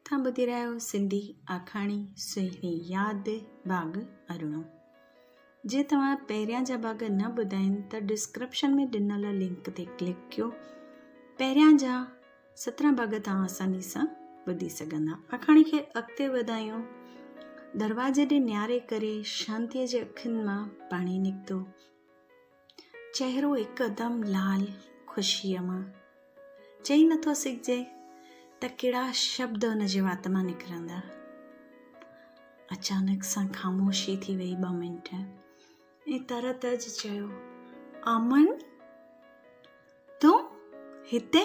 तव्हां ॿुधी रहिया आहियो सिंधी आखाणी सुहिणी यादि बाग़ अरिड़ो। जे तव्हां पहिरियां जा बाग़ न ॿुधा आहिनि त डिस्क्रिप्शन में ॾिनल लिंक ते क्लिक कयो। पहिरियां जा 17 बाग़ तव्हां आसानी सां ॿुधी सघंदा। आखाणी खे अॻिते वधायूं। दरवाजे ॾे नियारे करे शांतीअ जे अखियुनि मां पाणी निकितो। चहिरो हिकदमि लाल ख़ुशीअ मां। चई नथो सघिजे त कहिड़ा शब्द हुन जे वात मां निकिरंदा। अचानक सां ख़ामोशी थी वई 2 मिंट ऐं तरत चयो, अमन तूं हिते?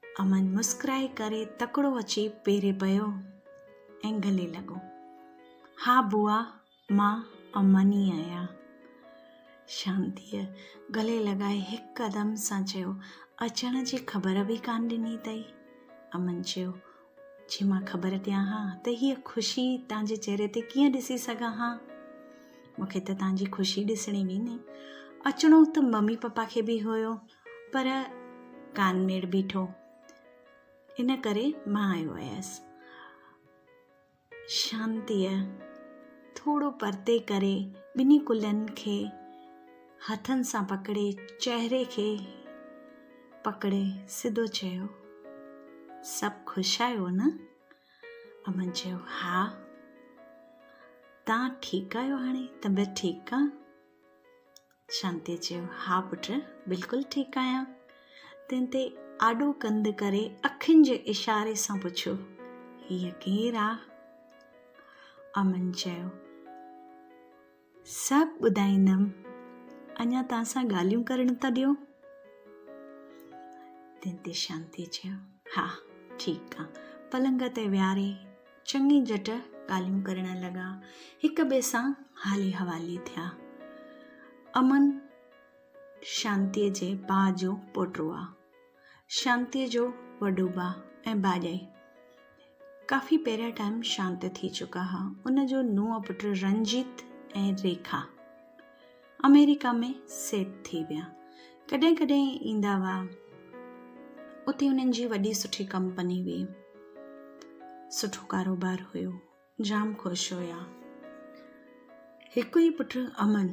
अमन मुस्कुराए करे तकिड़ो अची पेरे पियो ऐं गले लॻो, हा बुआ, मां अमन ई आहियां। शांतीअ गले लॻाए हिकदम सां चयो, अचण जी ख़बर बि कान ॾिनी अथई। अमन चयो, जी मां ख़बर ॾियां हा त हीअ ख़ुशी तव्हांजे चहिरे ते कीअं ॾिसी सघां हा। मूंखे त तव्हांजी ख़ुशी ॾिसणी हुई न। अचिणो त मम्मी पप्पा खे बि हुयो, पर कान मेड़ बीठो, इन करे मां आयो आयसि। शांतीअ थोरो परते करे ॿिन्ही कुल्हनि खे हथनि सां पकड़े चहिरे खे पकड़े सिधो चयो, सभु ख़ुशि आहियो न? अमन चयो, हा। तव्हां ठीकु आहियो हाणे? तबियत ठीकु आहे? शांतीअ चयो, हा पुट, बिल्कुलु ठीकु आहियां। तंहिं ते आॾो कंद करे अखियुनि जे इशारे सां पुछियो, हीअ केरु आहे? अमन चयो, सभु ॿुधाईंदमि, अञा तव्हां सां ॻाल्हियूं करण था ॾियो? तंहिं ते शांतीअ चयो, हा ठीकु आहे। पलंग ते विहारे चङी झट ॻाल्हियूं करण लॻा। हिक ॿिए सां हाली हवाली थिया। अमन शांतीअ जे भाउ जो पोटो आहे। शांतीअ जो वॾो भाउ ऐं भाॼाई काफ़ी पहिरियां टाइम शांत थी चुका हुआ। उन जो नुंहुं पुट रंजीत ऐं रेखा अमेरिका में सेट थी विया। कॾहिं कॾहिं ईंदा हुआ। उते उन्हनि जी वॾी सुठी कंपनी हुई, सुठो कारोबार हुयो, जाम ख़ुशि हुया। हिकु ई पुटु अमन,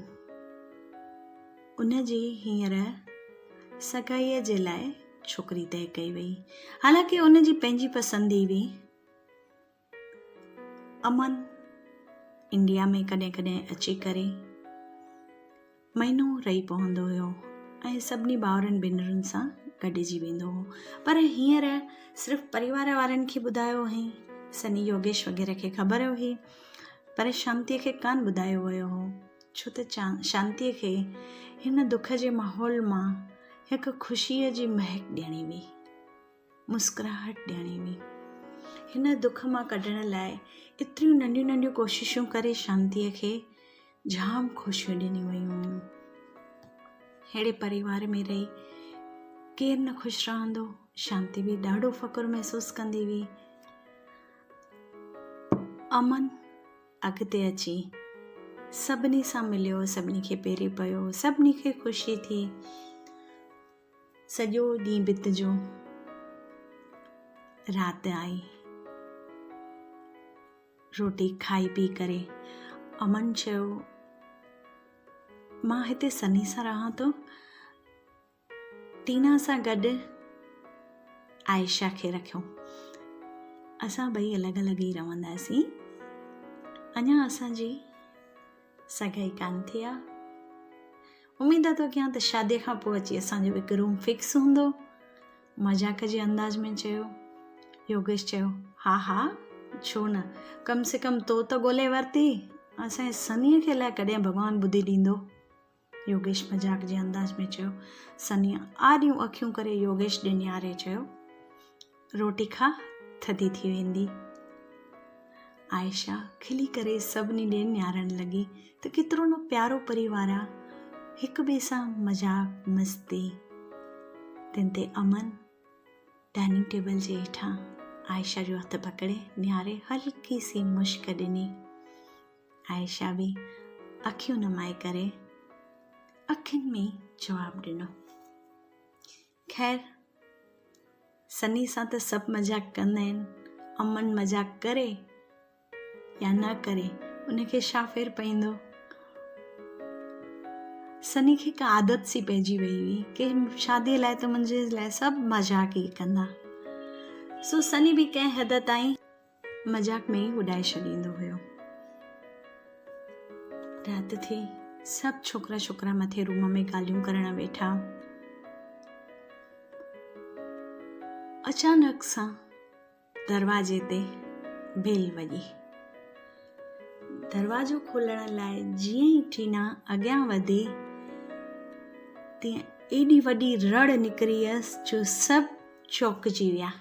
उन जी हींअर सगाईअ जे लाइ छोकिरी तय कई वई। हालांकि उन जी पंहिंजी पसंदि हुई। अमन इंडिया में कॾहिं कॾहिं अची करे महीनो रही पवंदो हुयो ऐं सभिनी भाउरनि भेनरुनि सां गॾिजी वेंदो हो। पर हींअर सिर्फ़ु परिवार वारनि खे ॿुधायो हुई, सनी योगेश वग़ैरह खे ख़बर हुई, पर शांतीअ खे कान ॿुधायो वियो हो। छो त शांतीअ खे हिन दुख जे माहौल मां हिकु ख़ुशीअ जी महक ॾियणी हुई, मुस्कुराहट ॾियणी हुई। हिन दुख मां कढण लाइ एतिरियूं नंढियूं नंढियूं कोशिशूं करे शांतीअ खे जाम ख़ुशियूं ॾिनियूं वयूं हुयूं। अहिड़े परिवार में रही केरु न ख़ुशि रहंदो। शांती बि ॾाढो फ़ख़ुरु महसूसु कंदी हुई। अमन अॻिते अची सभिनी सां मिलियो, सभिनी खे पेरे पियो, सभिनी खे ख़ुशी थी। सॼो ॾींहुं बितजो, राति आई। रोटी खाई पी करे अमन चयो, मां हिते सनी सां रहां थो, टीना सां गॾु आयशा खे रखियो। असां ॿई अलॻि अलॻि ई रहंदासीं। अञा असांजी सगाई कान थी आहे। उमेद थो कयां त शादीअ खां पोइ अची असांजो हिकु रूम फिक्स हूंदो। मज़ाक जे अंदाज में चयो। योगेश चयो, हा हा छो न, कम से कम तो त ॻोल्हे वरिती, असांजे सनीअ खे लाइ कॾहिं भॻवानु ॿुधी ॾींदो। योगेश मज़ाक जे अंदाज में चयो। सनी आॾियूं अखियूं करे योगेश ॾे निहारे चयो, रोटी खा, थधी थी वेंदी। आयशा खिली करे सभिनी ॾे निहारण लॻी त केतिरो न प्यारो परिवार आहे, हिक ॿिए सां मज़ाक मस्ती। तंहिं ते अमन डाइनिंग टेबल जे हेठां आयशा जो हथ पकड़े निहारे हल्की सी मुश्क ॾिनी। आयशा बि अखियूं नमाए करे अखियुनि में जवाबु ॾिनो। ख़ैर सनी सां त सभु मज़ाक कंदा आहिनि, अमन मज़ाक करे या न करे उनखे छा फ़ेर पवंदो। सनी खे हिकु आदत सी पइजी वई हुई कि शादीअ लाइ त मुंहिंजे लाइ सभु मज़ाक ई कंदा। सो सनी बि कंहिं हद ताईं मज़ाक में ई उॾाए छॾींदो हुयो। राति थी, सभु छोकिरा छोकिरा मथे रूम में ॻाल्हियूं करण वेठा। अचानक सां दरवाजे ते बेल वॼी। दरवाजो खोलण लाइ जीअं ई टीना अॻियां वधी तीअं एॾी वॾी रड़ निकिरी हुयसि जो सभु चौंकिजी विया।